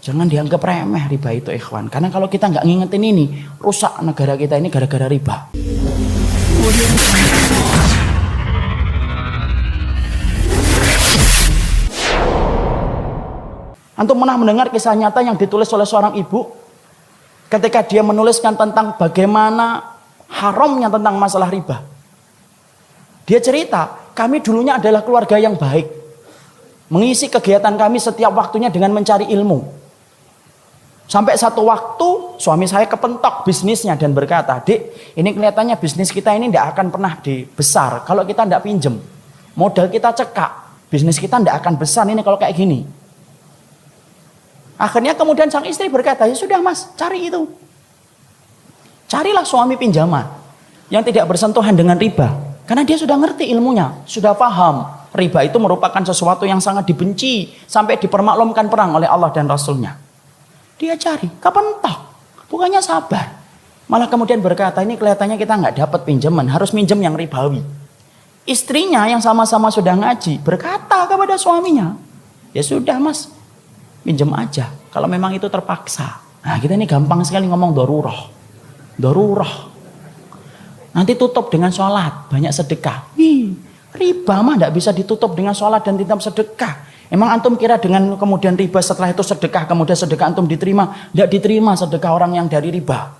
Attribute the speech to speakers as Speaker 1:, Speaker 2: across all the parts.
Speaker 1: Jangan dianggap remeh riba itu ikhwan. Karena kalau kita nggak ngingetin ini, rusak negara kita ini gara-gara riba. Antum pernah mendengar kisah nyata yang ditulis oleh seorang ibu ketika dia menuliskan tentang bagaimana haramnya tentang masalah riba. Dia cerita, kami dulunya adalah keluarga yang baik. Mengisi kegiatan kami setiap waktunya dengan mencari ilmu. Sampai satu waktu suami saya kepentok bisnisnya dan berkata, "Dek, ini kelihatannya bisnis kita ini tidak akan pernah besar kalau kita tidak pinjem. Modal kita cekak, bisnis kita tidak akan besar ini kalau kayak gini." Akhirnya kemudian sang istri berkata, "Ya sudah mas, cari itu. Carilah suami pinjaman yang tidak bersentuhan dengan riba." Karena dia sudah ngerti ilmunya, sudah paham. Riba itu merupakan sesuatu yang sangat dibenci sampai dipermaklumkan perang oleh Allah dan Rasulnya. Dia cari, kapan toh? Bukannya sabar. Malah kemudian berkata, ini kelihatannya kita nggak dapat pinjaman, harus minjem yang ribawi. Istrinya yang sama-sama sudah ngaji berkata kepada suaminya, "Ya sudah mas, pinjam aja. Kalau memang itu terpaksa." Nah kita ini gampang sekali ngomong darurah. Nanti tutup dengan sholat, banyak sedekah. Riba mah tidak bisa ditutup dengan sholat dan tidak sedekah. Emang antum kira dengan kemudian riba setelah itu sedekah, kemudian sedekah antum diterima? Tidak diterima sedekah orang yang dari riba.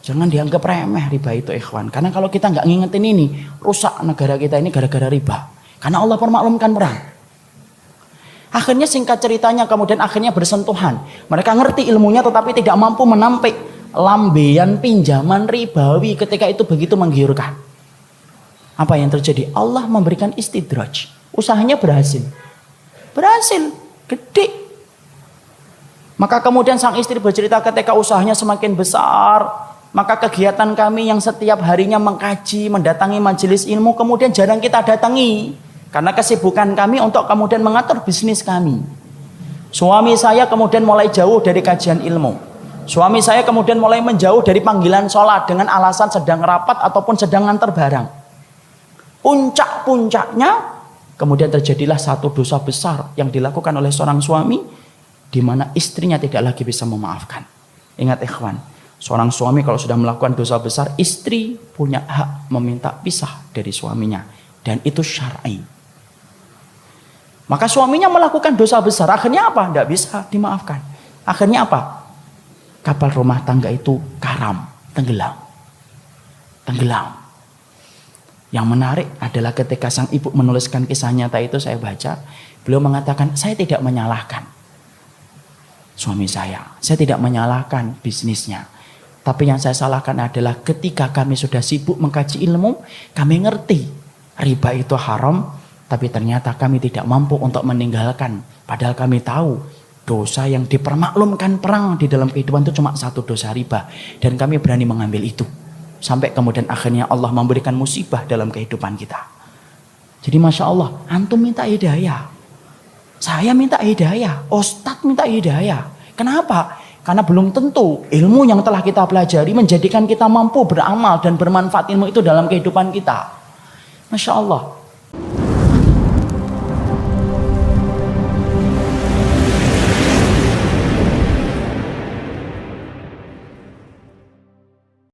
Speaker 1: Jangan dianggap remeh riba itu ikhwan. Karena kalau kita nggak ngingetin ini, rusak negara kita ini gara-gara riba. Karena Allah permaklumkan perang. Akhirnya singkat ceritanya kemudian akhirnya bersentuhan. Mereka ngerti ilmunya tetapi tidak mampu menampik lambean pinjaman ribawi ketika itu begitu menggiurkan. Apa yang terjadi? Allah memberikan istidraj. Usahanya berhasil, gede. Maka kemudian sang istri bercerita ketika usahanya semakin besar, maka kegiatan kami yang setiap harinya mengkaji, mendatangi majelis ilmu, kemudian jarang kita datangi. Karena kesibukan kami untuk kemudian mengatur bisnis kami. Suami saya kemudian mulai jauh dari kajian ilmu. Suami saya kemudian mulai menjauh dari panggilan sholat dengan alasan sedang rapat ataupun sedang ngantar barang. Puncak-puncaknya kemudian terjadilah satu dosa besar yang dilakukan oleh seorang suami di mana istrinya tidak lagi bisa memaafkan. Ingat ikhwan, seorang suami kalau sudah melakukan dosa besar, istri punya hak meminta pisah dari suaminya dan itu syar'i. Maka suaminya melakukan dosa besar, akhirnya apa? Tidak bisa dimaafkan. Akhirnya apa? Kapal rumah tangga itu karam, tenggelam. Yang menarik adalah ketika sang ibu menuliskan kisah nyata itu saya baca, beliau mengatakan, "Saya tidak menyalahkan suami saya tidak menyalahkan bisnisnya. Tapi yang saya salahkan adalah ketika kami sudah sibuk mengkaji ilmu, kami ngerti riba itu haram, tapi ternyata kami tidak mampu untuk meninggalkan. Padahal kami tahu dosa yang dipermaklumkan perang di dalam kehidupan itu cuma satu dosa riba. Dan kami berani mengambil itu. Sampai kemudian akhirnya Allah memberikan musibah dalam kehidupan kita." Jadi Masya Allah, antum minta hidayah. Saya minta hidayah. Ustadz minta hidayah. Kenapa? Karena belum tentu ilmu yang telah kita pelajari menjadikan kita mampu beramal dan bermanfaat ilmu itu dalam kehidupan kita. Masya Allah.